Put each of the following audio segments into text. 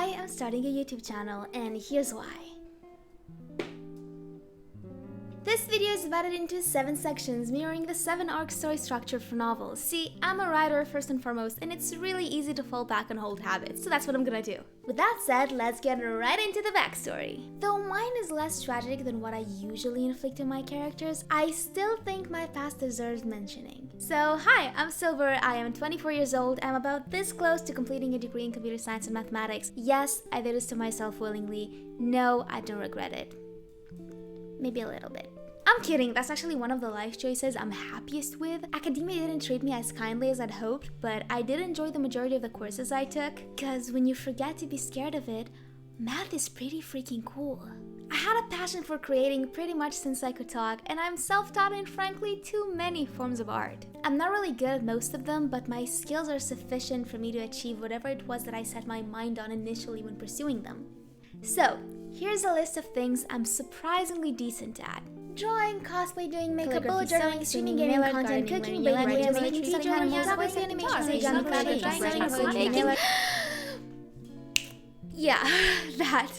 I am starting a YouTube channel, and here's why. This video is divided into 7 sections, mirroring the 7-arc story structure for novels. See, I'm a writer first and foremost, and it's really easy to fall back on old habits, so that's what I'm gonna do. With that said, let's get right into the backstory. Though mine is less tragic than what I usually inflict on my characters, I still think my past deserves mentioning. So, hi, I'm Silver, I am 24 years old, I'm about this close to completing a degree in computer science and mathematics. Yes, I did this to myself willingly. No, I don't regret it. Maybe a little bit. I'm kidding, that's actually one of the life choices I'm happiest with. Academia didn't treat me as kindly as I'd hoped, but I did enjoy the majority of the courses I took, cause when you forget to be scared of it, math is pretty freaking cool. I had a passion for creating pretty much since I could talk, and I'm self-taught in frankly too many forms of art. I'm not really good at most of them, but my skills are sufficient for me to achieve whatever it was that I set my mind on initially when pursuing them. So, here's a list of things I'm surprisingly decent at. Drawing, cosplay, doing makeup, bullet journaling, streaming, gaming content, cooking, baking, making, journaling, photography, animation, yeah, that.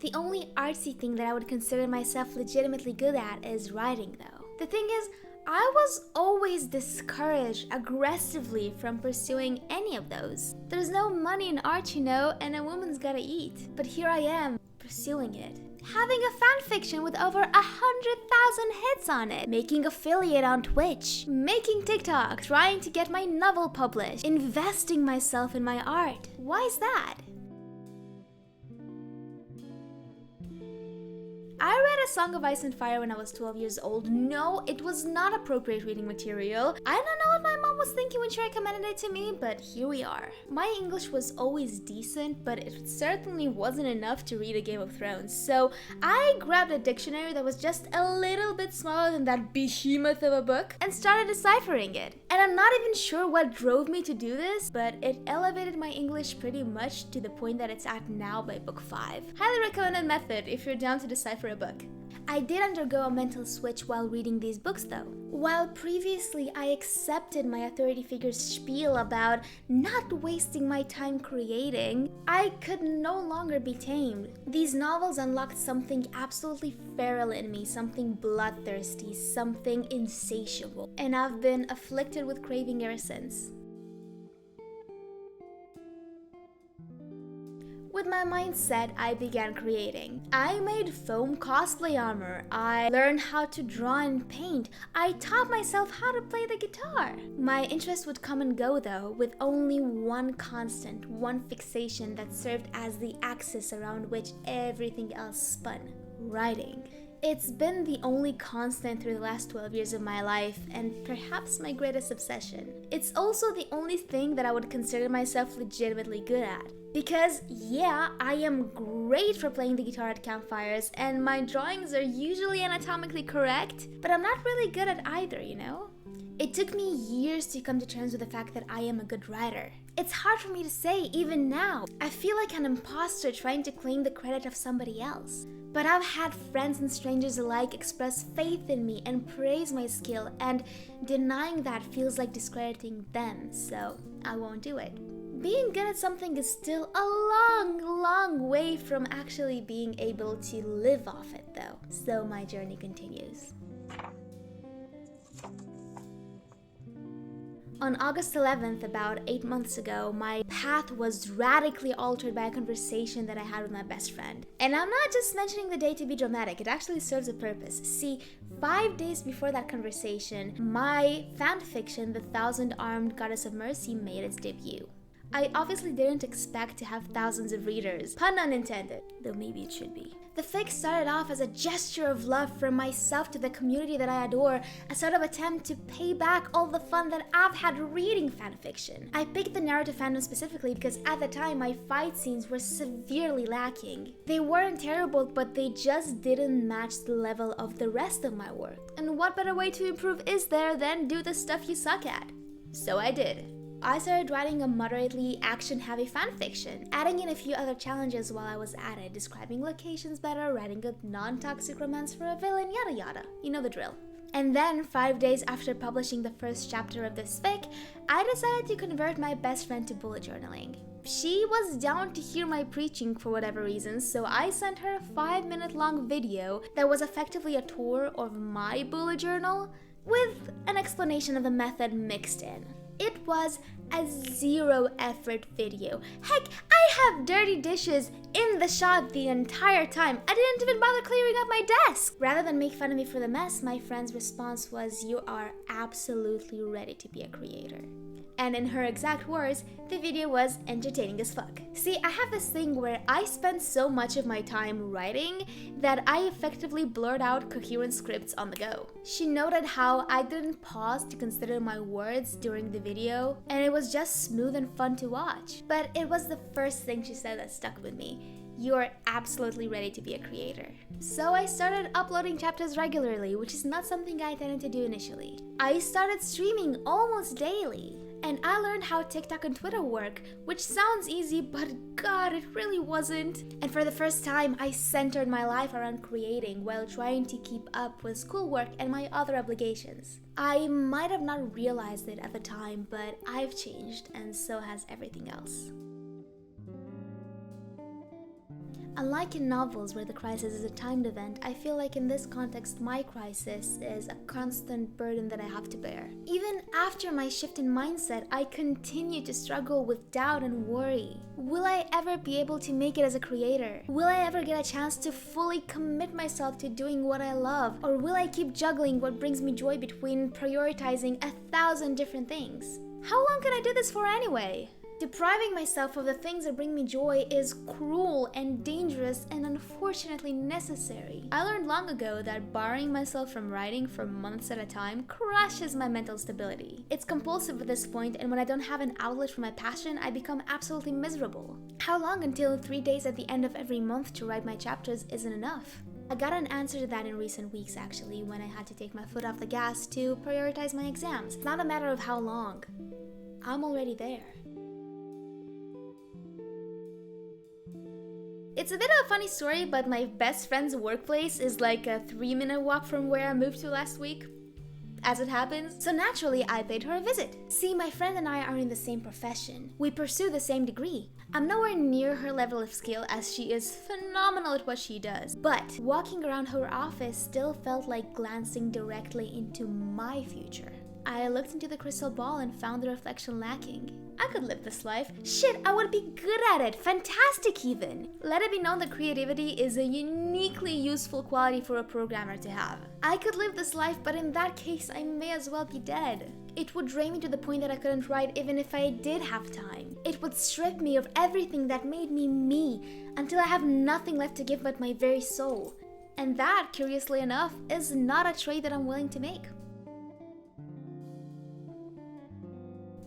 The only artsy thing that I would consider myself legitimately good at is writing, though. The thing is, I was always discouraged aggressively from pursuing any of those. There's no money in art, you know, and a woman's gotta eat. But here I am, pursuing it. Having a fanfiction with over 100,000 hits on it, making affiliate on Twitch, making TikTok, trying to get my novel published, investing myself in my art. Why is that? I read A Song of Ice and Fire when I was 12 years old. No, it was not appropriate reading material. I don't know what my mom was thinking when she recommended it to me, but here we are. My English was always decent, but it certainly wasn't enough to read a Game of Thrones. So I grabbed a dictionary that was just a little bit smaller than that behemoth of a book and started deciphering it. And I'm not even sure what drove me to do this, but it elevated my English pretty much to the point that it's at now by book 5. Highly recommended method if you're down to decipher a book. I did undergo a mental switch while reading these books though. While previously I accepted my authority figure's spiel about not wasting my time creating, I could no longer be tamed. These novels unlocked something absolutely feral in me, something bloodthirsty, something insatiable, and I've been afflicted with craving ever since. With my mind set, I began creating. I made foam cosplay armor. I learned how to draw and paint. I taught myself how to play the guitar. My interest would come and go though, with only one constant, one fixation that served as the axis around which everything else spun: writing. It's been the only constant through the last 12 years of my life, and perhaps my greatest obsession. It's also the only thing that I would consider myself legitimately good at. Because, yeah, I am great for playing the guitar at campfires, and my drawings are usually anatomically correct, but I'm not really good at either, you know? It took me years to come to terms with the fact that I am a good writer. It's hard for me to say, even now. I feel like an imposter trying to claim the credit of somebody else. But I've had friends and strangers alike express faith in me and praise my skill, and denying that feels like discrediting them, so I won't do it. Being good at something is still a long, long way from actually being able to live off it though, so my journey continues. On August 11th, about 8 months ago, my path was radically altered by a conversation that I had with my best friend. And I'm not just mentioning the day to be dramatic, it actually serves a purpose. See, 5 days before that conversation, my fanfiction, The Thousand-Armed Goddess of Mercy, made its debut. I obviously didn't expect to have thousands of readers, pun unintended, though maybe it should be. The fic started off as a gesture of love from myself to the community that I adore, a sort of attempt to pay back all the fun that I've had reading fanfiction. I picked the narrative fandom specifically because at the time my fight scenes were severely lacking. They weren't terrible, but they just didn't match the level of the rest of my work. And what better way to improve is there than do the stuff you suck at? So I did. I started writing a moderately action-heavy fanfiction, adding in a few other challenges while I was at it, describing locations better, writing a non-toxic romance for a villain, yada yada. You know the drill. And then, 5 days after publishing the first chapter of this fic, I decided to convert my best friend to bullet journaling. She was down to hear my preaching for whatever reason, so I sent her a 5-minute long video that was effectively a tour of my bullet journal with an explanation of the method mixed in. It was a zero effort video. Heck, I have dirty dishes in the shot the entire time. I didn't even bother clearing up my desk. Rather than make fun of me for the mess, my friend's response was, "You are absolutely ready to be a creator." And in her exact words, the video was entertaining as fuck. See, I have this thing where I spend so much of my time writing that I effectively blurt out coherent scripts on the go. She noted how I didn't pause to consider my words during the video, and it was just smooth and fun to watch. But it was the first thing she said that stuck with me. "You're absolutely ready to be a creator." So I started uploading chapters regularly, which is not something I intended to do initially. I started streaming almost daily. And I learned how TikTok and Twitter work, which sounds easy, but God, it really wasn't. And for the first time, I centered my life around creating while trying to keep up with schoolwork and my other obligations. I might have not realized it at the time, but I've changed, and so has everything else. Unlike in novels where the crisis is a timed event, I feel like in this context my crisis is a constant burden that I have to bear. Even after my shift in mindset, I continue to struggle with doubt and worry. Will I ever be able to make it as a creator? Will I ever get a chance to fully commit myself to doing what I love? Or will I keep juggling what brings me joy between prioritizing 1,000 different things? How long can I do this for anyway? Depriving myself of the things that bring me joy is cruel and dangerous and unfortunately necessary. I learned long ago that barring myself from writing for months at a time crushes my mental stability. It's compulsive at this point, and when I don't have an outlet for my passion, I become absolutely miserable. How long until 3 days at the end of every month to write my chapters isn't enough? I got an answer to that in recent weeks actually, when I had to take my foot off the gas to prioritize my exams. It's not a matter of how long. I'm already there. It's a bit of a funny story, but my best friend's workplace is like a 3-minute walk from where I moved to last week, as it happens. So naturally, I paid her a visit. See, my friend and I are in the same profession. We pursue the same degree. I'm nowhere near her level of skill as she is phenomenal at what she does. But walking around her office still felt like glancing directly into my future. I looked into the crystal ball and found the reflection lacking. I could live this life. Shit, I would be good at it. Fantastic even. Let it be known that creativity is a uniquely useful quality for a programmer to have. I could live this life, but in that case, I may as well be dead. It would drain me to the point that I couldn't write even if I did have time. It would strip me of everything that made me me until I have nothing left to give but my very soul. And that, curiously enough, is not a trade that I'm willing to make.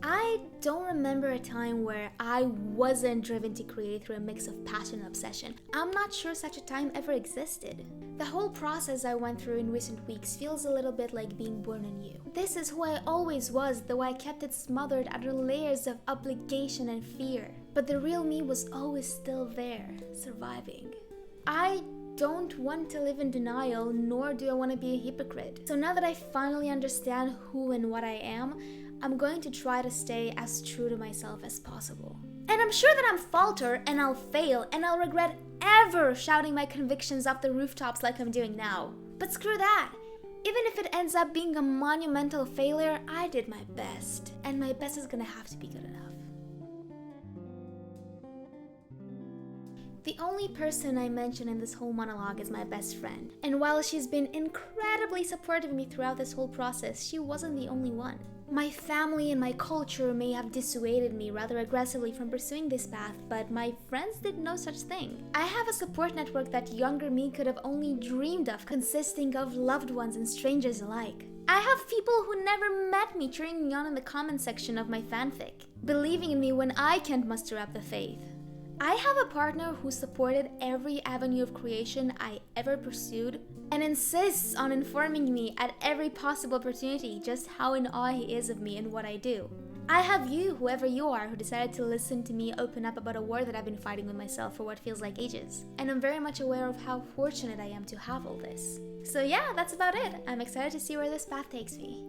I don't remember a time where I wasn't driven to create through a mix of passion and obsession. I'm not sure such a time ever existed. The whole process I went through in recent weeks feels a little bit like being born anew. This is who I always was, though I kept it smothered under layers of obligation and fear. But the real me was always still there, surviving. I don't want to live in denial, nor do I want to be a hypocrite. So now that I finally understand who and what I am, I'm going to try to stay as true to myself as possible. And I'm sure that I'm falter and I'll fail and I'll regret ever shouting my convictions off the rooftops like I'm doing now. But screw that. Even if it ends up being a monumental failure, I did my best. And my best is gonna have to be good enough. The only person I mention in this whole monologue is my best friend. And while she's been incredibly supportive of me throughout this whole process, she wasn't the only one. My family and my culture may have dissuaded me rather aggressively from pursuing this path, but my friends did no such thing. I have a support network that younger me could have only dreamed of, consisting of loved ones and strangers alike. I have people who never met me cheering me on in the comment section of my fanfic, believing in me when I can't muster up the faith. I have a partner who supported every avenue of creation I ever pursued and insists on informing me at every possible opportunity just how in awe he is of me and what I do. I have you, whoever you are, who decided to listen to me open up about a war that I've been fighting with myself for what feels like ages. And I'm very much aware of how fortunate I am to have all this. So yeah, that's about it. I'm excited to see where this path takes me.